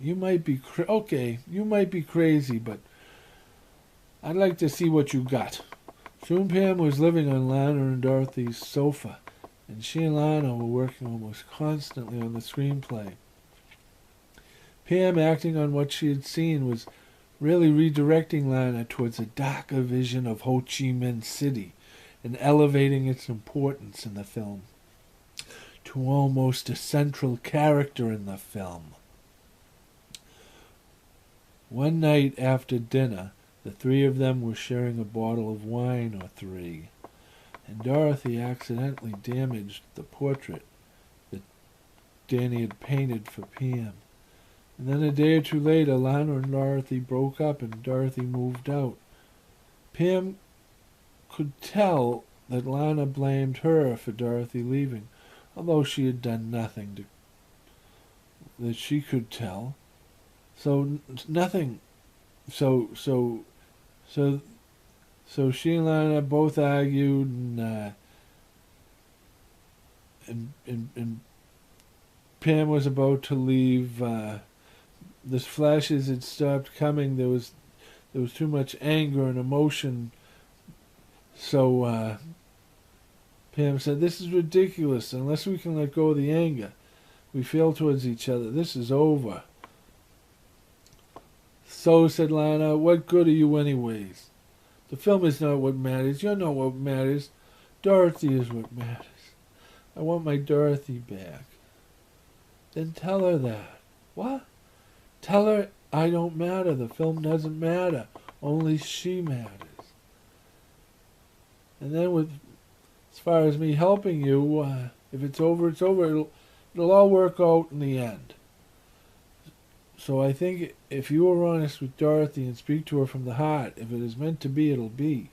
you might be okay, you might be crazy, but I'd like to see what you got. Soon Pam was living on Lana and Dorothy's sofa, and she and Lana were working almost constantly on the screenplay. Pam, acting on what she had seen, was really redirecting Lana towards a darker vision of Ho Chi Minh City and elevating its importance in the film to almost a central character in the film. One night after dinner, the three of them were sharing a bottle of wine or three, and Dorothy accidentally damaged the portrait that Danny had painted for Pam. And then a day or two later, Lana and Dorothy broke up and Dorothy moved out. Pam could tell that Lana blamed her for Dorothy leaving, although she had done nothing that she could tell. So nothing. So she and Lana both argued, and Pam was about to leave. The flashes had stopped coming. There was too much anger and emotion. So Pam said, "This is ridiculous. Unless we can let go of the anger, we feel towards each other. This is over." "So," said Lana, "what good are you anyways? The film is not what matters. You're not what matters. Dorothy is what matters. I want my Dorothy back." "Then tell her that." "What?" "Tell her I don't matter. The film doesn't matter. Only she matters. And then as far as me helping you, if it's over, it's over. It'll all work out in the end. So I think if you are honest with Dorothy and speak to her from the heart, if it is meant to be, it'll be.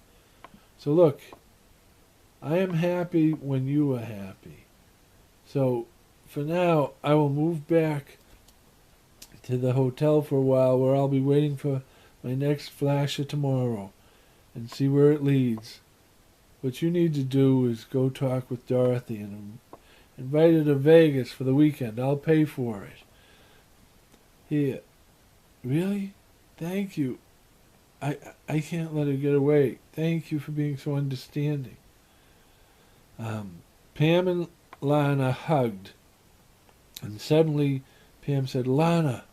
So look, I am happy when you are happy. So for now, I will move back to the hotel for a while where I'll be waiting for my next flasher tomorrow and see where it leads. What you need to do is go talk with Dorothy and invite her to Vegas for the weekend. I'll pay for it." "Here." "Really? Thank you. I can't let her get away. Thank you for being so understanding." Pam and Lana hugged, and suddenly Pam said, "Lana."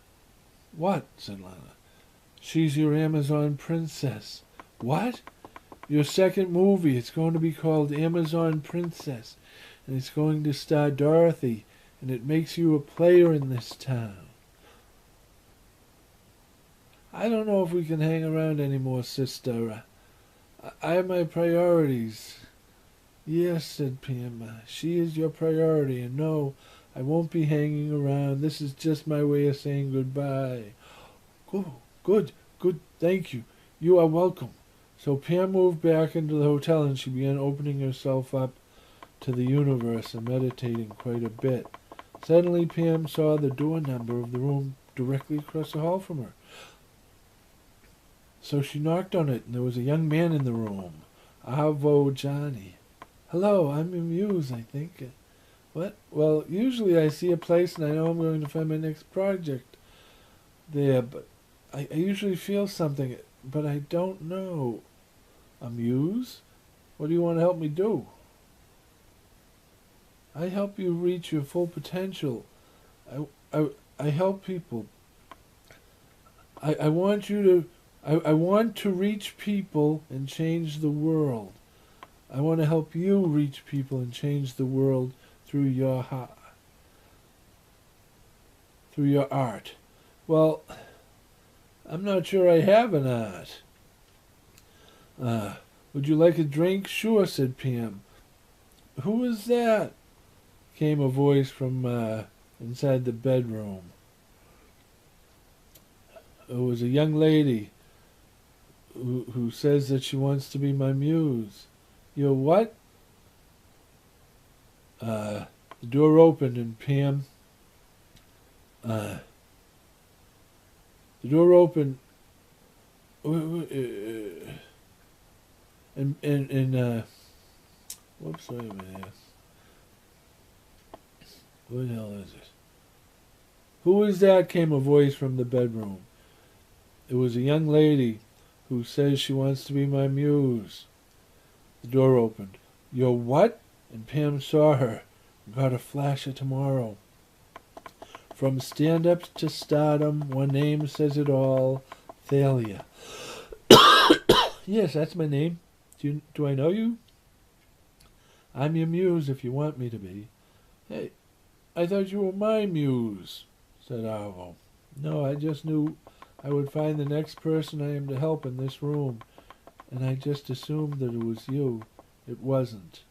"What?" said Lana. "She's your Amazon princess." "What?" "Your second movie. It's going to be called Amazon Princess, and it's going to star Dorothy, and it makes you a player in this town." "I don't know if we can hang around anymore, sister. I have my priorities." "Yes," said Pam. "She is your priority, and no, I won't be hanging around. This is just my way of saying goodbye." "Oh, good, thank you. You are welcome." So Pam moved back into the hotel and she began opening herself up to the universe and meditating quite a bit. Suddenly Pam saw the door number of the room directly across the hall from her. So she knocked on it, and there was a young man in the room. Avo Johnny. "Hello, I'm your muse, I think." "What?" "Well, usually I see a place and I know I'm going to find my next project there, but I usually feel something, but I don't know." "A muse? What do you want to help me do?" "I help you reach your full potential. I help people. I want you to... I want to reach people and change the world. I want to help you reach people and change the world through your art." "Well, I'm not sure I have an art." Would you like a drink?" "Sure," said Pam. "Who is that?" came a voice from inside the bedroom. It was a young lady who says that she wants to be my muse. "Your what?" The door opened and Pam... the door opened... and whoops, wait a minute. What the hell is it? "Who is that?" came a voice from the bedroom. It was a young lady who says she wants to be my muse. The door opened. "Your what?" And Pam saw her and got a flash of tomorrow. From stand-up to stardom, one name says it all. Thalia. "Yes, that's my name. Do I know you?" "I'm your muse if you want me to be." "Hey, I thought you were my muse," said Arvo. "No, I just knew I would find the next person I am to help in this room, and I just assumed that it was you. It wasn't."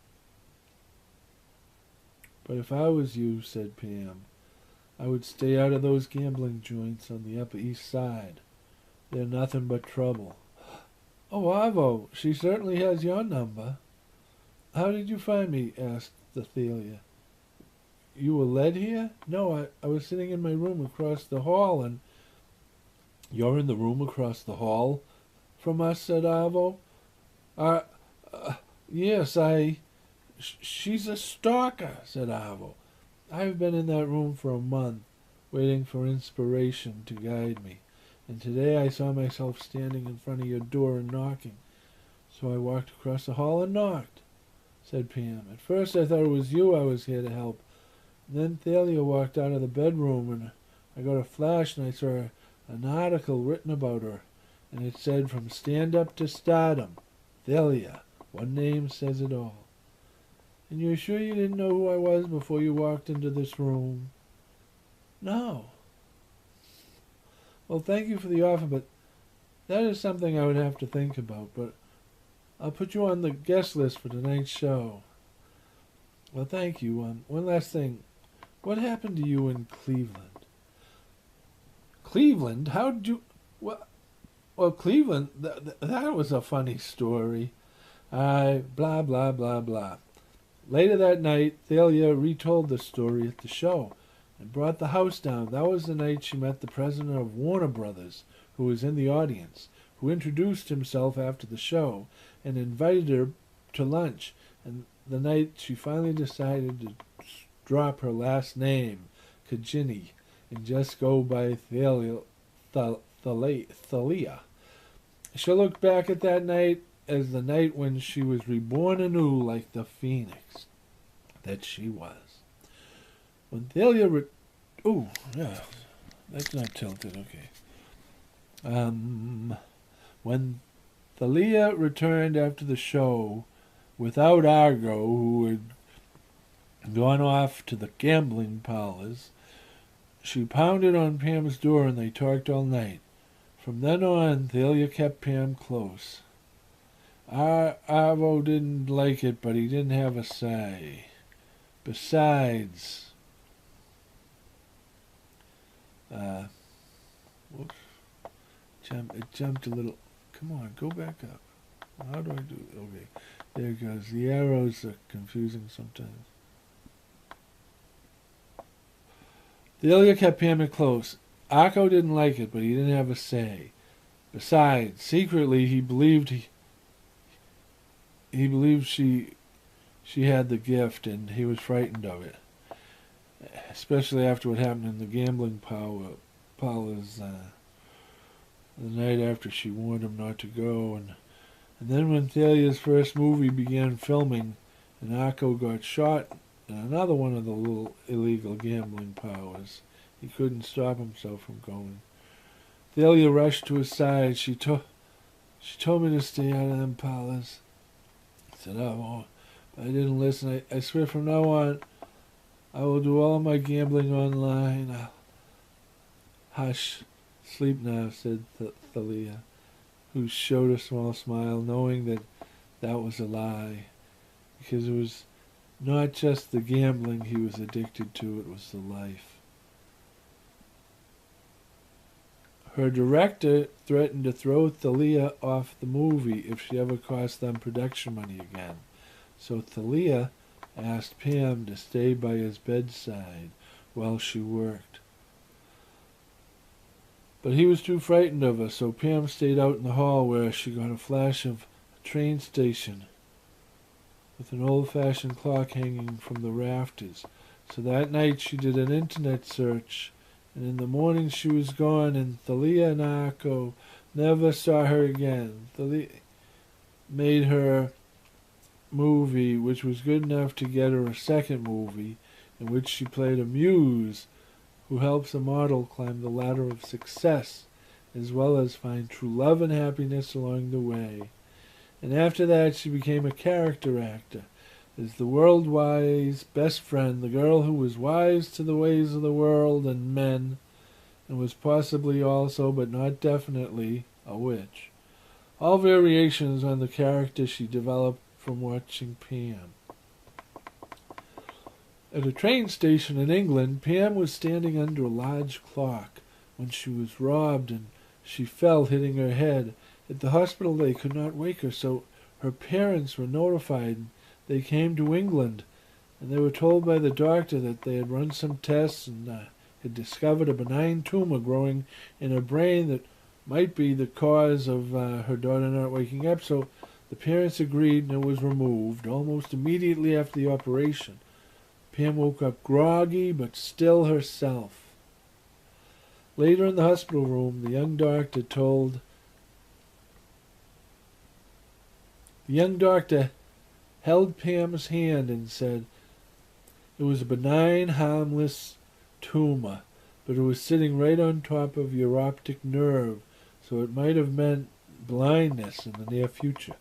"But if I was you," said Pam, "I would stay out of those gambling joints on the Upper East Side. They're nothing but trouble." "Oh, Arvo, she certainly has your number." "How did you find me?" asked Thalia. "You were led here?" "No, I was sitting in my room across the hall and—" "You're in the room across the hall from us?" said Arvo. Uh, yes, she's a stalker," said Arvo. "I've been in that room for a month, waiting for inspiration to guide me, and today I saw myself standing in front of your door and knocking. So I walked across the hall and knocked," said Pam. "At first I thought it was you I was here to help. And then Thalia walked out of the bedroom, and I got a flash, and I saw an article written about her, and it said, 'From stand-up to stardom, Thalia. One name says it all.' And you're sure you didn't know who I was before you walked into this room?" "No." "Well, thank you for the offer, but that is something I would have to think about. But I'll put you on the guest list for tonight's show." "Well, thank you. One last thing. What happened to you in Cleveland?" "Cleveland? How did you... Well, Cleveland, that was a funny story. Blah, blah, blah, blah." Later that night, Thalia retold the story at the show and brought the house down. That was the night she met the president of Warner Brothers, who was in the audience, who introduced himself after the show and invited her to lunch, and the night she finally decided to drop her last name, Kajini, and just go by Thalia. She'll look back at that night as the night when she was reborn anew like the phoenix that she was. When Thalia oh, yeah, that's not tilted, okay. When Thalia returned after the show without Argo, who had gone off to the gambling parlors, she pounded on Pam's door and they talked all night. From then on, Thalia kept Pam close. Arvo didn't like it, but he didn't have a say. Besides, whoops, it jumped a little. Come on, go back up. How do I do it? Okay, there it goes. The arrows are confusing sometimes. Thalia kept Pam close. Akko didn't like it, but he didn't have a say. Besides, secretly he believed she had the gift, and he was frightened of it, especially after what happened in the gambling parlors the night after she warned him not to go, and then when Thalia's first movie began filming, and Akko got shot in another one of the little illegal gambling parlors, he couldn't stop himself from going. Thalia rushed to his side. She told me to stay out of them parlors. I said, "Oh, but I didn't listen. I swear from now on, I will do all my gambling online." "Hush, sleep now," said Thalia, who showed a small smile, knowing that that was a lie, because it was not just the gambling he was addicted to, it was the life. Her director threatened to throw Thalia off the movie if she ever cost them production money again. So Thalia asked Pam to stay by his bedside while she worked. But he was too frightened of her, so Pam stayed out in the hall where she got a flash of a train station with an old-fashioned clock hanging from the rafters. So that night she did an internet search and in the morning she was gone, and Thalia and Arco never saw her again. Thalia made her movie, which was good enough to get her a second movie, in which she played a muse who helps a model climb the ladder of success, as well as find true love and happiness along the way. And after that she became a character actor, as the world-wise best friend, the girl who was wise to the ways of the world and men, and was possibly also, but not definitely, a witch. All variations on the character she developed from watching Pam. At a train station in England, Pam was standing under a large clock when she was robbed, and she fell, hitting her head. At the hospital they could not wake her, so her parents were notified. They came to England, and they were told by the doctor that they had run some tests and had discovered a benign tumor growing in her brain that might be the cause of her daughter not waking up. So the parents agreed, and it was removed almost immediately after the operation. Pam woke up groggy, but still herself. Later in the hospital room, the young doctor held Pam's hand and said it was a benign, harmless tumor, but it was sitting right on top of your optic nerve, so it might have meant blindness in the near future.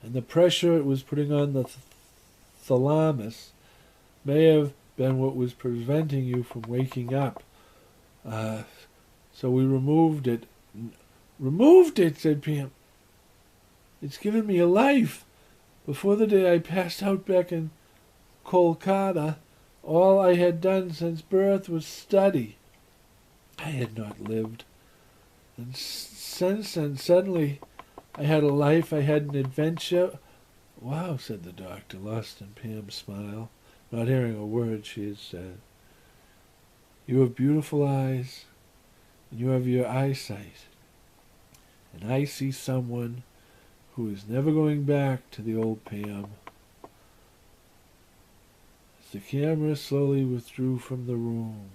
And the pressure it was putting on the thalamus may have been what was preventing you from waking up. So we removed it. Removed it, said Pam. It's given me a life. Before the day I passed out back in Kolkata, all I had done since birth was study. I had not lived. And since then, suddenly, I had a life, I had an adventure. Wow, said the doctor, lost in Pam's smile, not hearing a word she had said. You have beautiful eyes, and you have your eyesight. And I see someone who is never going back to the old Pam. As the camera slowly withdrew from the room,